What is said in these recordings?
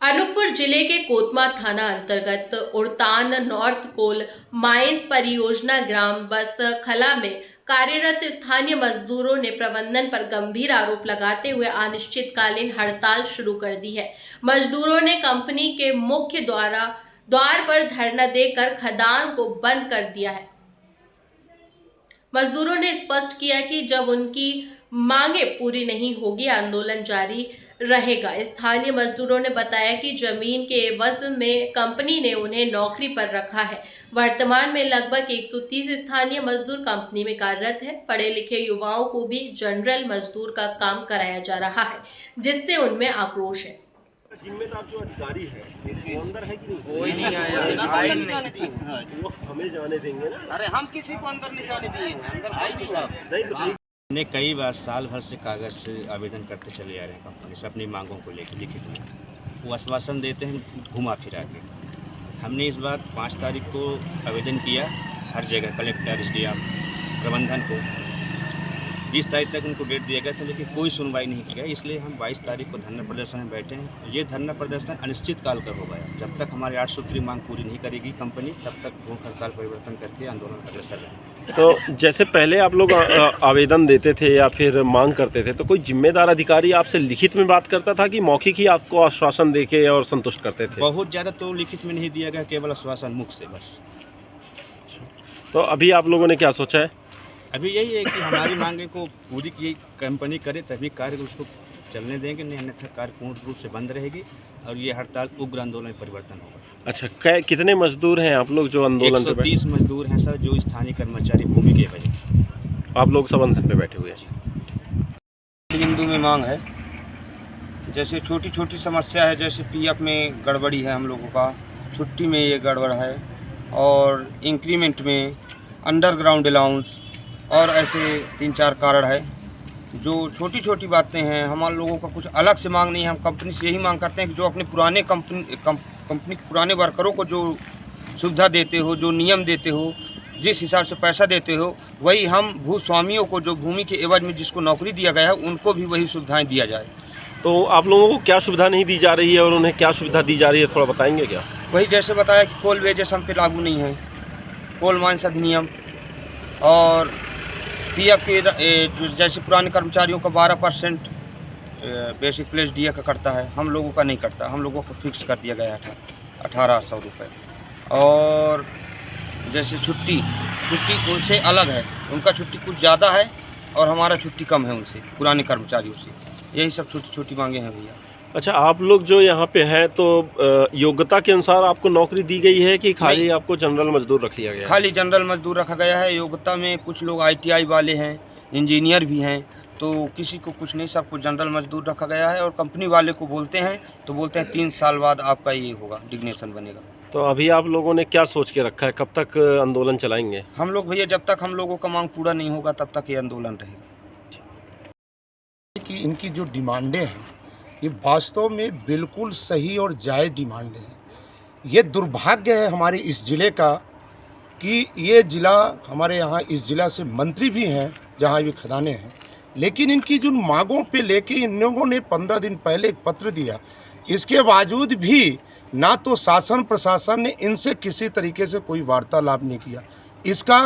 अनूपपुर जिले के कोतमा थाना अंतर्गत उड़तान नॉर्थ कोल माइंस परियोजना ग्राम बस खला में कार्यरत स्थानीय मजदूरों ने प्रबंधन पर गंभीर आरोप लगाते हुए अनिश्चितकालीन हड़ताल शुरू कर दी है। मजदूरों ने कंपनी के मुख्य द्वार पर धरना देकर खदान को बंद कर दिया है। मजदूरों ने स्पष्ट किया कि जब उनकी मांगे पूरी नहीं होगी आंदोलन जारी रहेगा। स्थानीय मजदूरों ने बताया कि जमीन के एवज में कंपनी ने उन्हें नौकरी पर रखा है। वर्तमान में लगभग 130 स्थानीय मजदूर कंपनी में कार्यरत है। पढ़े लिखे युवाओं को भी जनरल मजदूर का काम कराया जा रहा है, जिससे उनमें आक्रोश है। जिम्मेदार जो अधिकारी है वो अंदर है कि नहीं? कोई नहीं आया, वो हमें जाने देंगे ना? अरे हम किसी को अंदर नहीं जाने दिए हैं, अंदर है नहीं साहब। नहीं तो हमने कई बार साल भर से कागज़ से आवेदन करते चले आ रहे हैं कंपनी से अपनी मांगों को लेकर लिखित में। वो आश्वासन देते हैं घुमा फिरा के। हमने इस बार 5 तारीख को आवेदन किया हर जगह, कलेक्टर, एसडीएम, प्रबंधन को। 20 तारीख तक उनको डेट दिया गया था, लेकिन कोई सुनवाई नहीं की गई। इसलिए हम 22 तारीख को धरना प्रदर्शन में बैठे हैं। ये धरना प्रदर्शन अनिश्चित काल का होगा। जब तक हमारे 8 सूत्री मांग पूरी नहीं करेगी कंपनी, तब तक भूख हड़ताल परिवर्तन करके आंदोलन अग्रसर रहेंगे। तो जैसे पहले आप लोग आवेदन देते थे या फिर मांग करते थे, तो कोई जिम्मेदार अधिकारी आपसे लिखित में बात करता था कि मौखिक ही आपको आश्वासन देके और संतुष्ट करते थे? बहुत ज़्यादा तो लिखित में नहीं दिया गया, केवल आश्वासन मुख से बस। तो अभी आप लोगों ने क्या सोचा है? अभी यही है कि हमारी मांगे को पूरी की कंपनी करे तभी कार्य उसको चलने देंगे, नहीं अन्यथा कार्य पूर्ण रूप से बंद रहेगी और ये हड़ताल उग्र आंदोलन में परिवर्तन होगा। अच्छा, कितने मजदूर हैं आप लोग जो आंदोलन पे 130 मजदूर हैं सर, जो स्थानीय कर्मचारी भूमि के वजह। आप लोग सब अनशन पे बैठे हुए हैं? बिंदु में मांग है, जैसे छोटी छोटी समस्या है, जैसे पीएफ में गड़बड़ी है हम लोगों का, छुट्टी में ये गड़बड़ है, और इंक्रीमेंट में, अंडरग्राउंड अलाउंस, और ऐसे 3-4 कारण है। जो छोटी छोटी बातें हैं, हमारे लोगों का कुछ अलग से मांग नहीं है। हम कंपनी से यही मांग करते हैं कि जो अपने पुराने कंपनी के पुराने वर्करों को जो सुविधा देते हो, जो नियम देते हो, जिस हिसाब से पैसा देते हो, वही हम भूस्वामियों को जो भूमि के एवज में जिसको नौकरी दिया गया है उनको भी वही सुविधाएं दिया जाए। तो आप लोगों को क्या सुविधा नहीं दी जा रही है और उन्हें क्या सुविधा दी जा रही है, थोड़ा बताएंगे क्या? वही जैसे बताया कि कोल वेजेस हम पे लागू नहीं है, कोल माइंस अधिनियम, और पीएफ के जो जैसे पुराने कर्मचारियों का 12% बेसिक प्लेस दिया का करता है, हम लोगों का नहीं करता। हम लोगों को फिक्स कर दिया गया है 1800 रुपये। और जैसे छुट्टी उनसे अलग है, उनका छुट्टी कुछ ज़्यादा है और हमारा छुट्टी कम है उनसे, पुराने कर्मचारियों से। यही सब छोटी छोटी मांगे हैं भैया। अच्छा, आप लोग जो यहाँ पे हैं तो योग्यता के अनुसार आपको नौकरी दी गई है कि खाली आपको जनरल मजदूर रख लिया गया है? खाली जनरल मजदूर रखा गया है। योग्यता में कुछ लोग ITI वाले हैं, इंजीनियर भी हैं, तो किसी को कुछ नहीं, सबको जनरल मजदूर रखा गया है। और कंपनी वाले को बोलते हैं तो बोलते हैं 3 साल बाद आपका ये होगा, डिग्नेशन बनेगा। तो अभी आप लोगों ने क्या सोच के रखा है, कब तक आंदोलन चलाएंगे? हम लोग भैया जब तक हम लोगों का मांग पूरा नहीं होगा तब तक ये आंदोलन रहेगा। कि इनकी जो डिमांडें हैं ये वास्तव में बिल्कुल सही और जायज़ डिमांडें हैं। ये दुर्भाग्य है हमारे इस ज़िले का कि ये ज़िला, हमारे यहाँ इस ज़िला से मंत्री भी हैं जहाँ ये खदानें हैं, लेकिन इनकी जिन मांगों पे लेके इन लोगों ने 15 दिन पहले एक पत्र दिया, इसके बावजूद भी ना तो शासन प्रशासन ने इनसे किसी तरीके से कोई वार्तालाप नहीं किया। इसका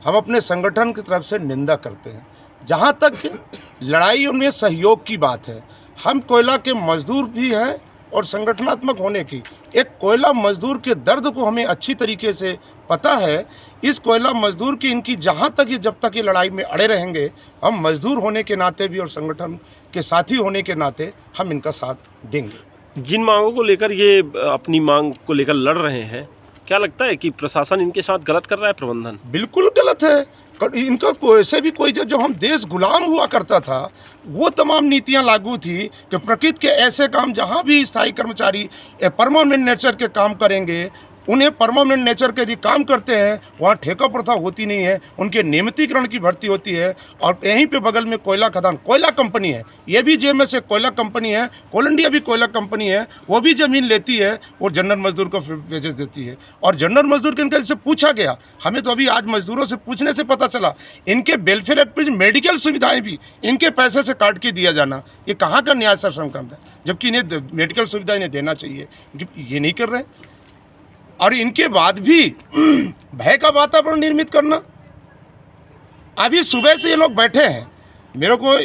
हम अपने संगठन की तरफ से निंदा करते हैं। जहाँ तक लड़ाई में सहयोग की बात है, हम कोयला के मजदूर भी हैं और संगठनात्मक होने की, एक कोयला मजदूर के दर्द को हमें अच्छी तरीके से पता है। इस कोयला मजदूर की इनकी जहाँ तक ये, जब तक ये लड़ाई में अड़े रहेंगे, हम मजदूर होने के नाते भी और संगठन के साथी होने के नाते हम इनका साथ देंगे। जिन मांगों को लेकर ये अपनी मांग को लेकर लड़ रहे हैं, क्या लगता है कि प्रशासन इनके साथ गलत कर रहा है, प्रबंधन? बिल्कुल गलत है। इनका ऐसे भी कोई जो हम देश गुलाम हुआ करता था, वो तमाम नीतियां लागू थी कि प्रकृति के ऐसे काम जहां भी स्थायी कर्मचारी परमानेंट नेचर के काम करेंगे, उन्हें परमानेंट नेचर के यदि काम करते हैं वहाँ ठेका प्रथा होती नहीं है, उनके नियमितीकरण की भर्ती होती है। और यहीं पे बगल में कोयला खदान, कोयला कंपनी है, ये भी जेएमएस से कोयला कंपनी है, कोल इंडिया भी कोयला कंपनी है, वो भी ज़मीन लेती है और जनरल मजदूर को वेजेस देती है। और जनरल मजदूर के इनका जैसे पूछा गया, हमें तो अभी आज मजदूरों से पूछने से पता चला, इनके वेलफेयर एक्ट में मेडिकल सुविधाएँ भी इनके पैसे से काट के दिया जाना, ये कहाँ का न्याय सर संक्रमण है? जबकि इन्हें मेडिकल सुविधा इन्हें देना चाहिए, ये नहीं कर रहे। और इनके बाद भी भय का वातावरण निर्मित करना। अभी सुबह से ये लोग बैठे हैं, मेरे को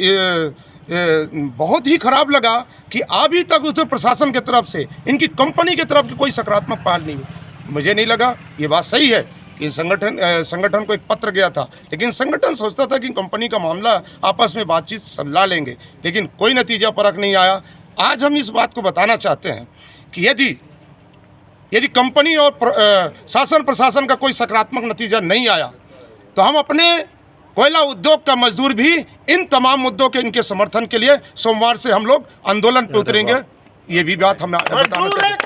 बहुत ही खराब लगा कि अभी तक उधर प्रशासन की तरफ से, इनकी कंपनी की तरफ की कोई सकारात्मक पहल नहीं हुई। मुझे नहीं लगा ये बात सही है कि संगठन को एक पत्र गया था, लेकिन संगठन सोचता था कि कंपनी का मामला आपस में बातचीत सलाह लेंगे, लेकिन कोई नतीजा परख नहीं आया। आज हम इस बात को बताना चाहते हैं कि यदि कंपनी और शासन प्रशासन का कोई सकारात्मक नतीजा नहीं आया तो हम अपने कोयला उद्योग का मजदूर भी इन तमाम मुद्दों के इनके समर्थन के लिए सोमवार से हम लोग आंदोलन पर उतरेंगे। ये भी बात हम बताना चाहते हैं।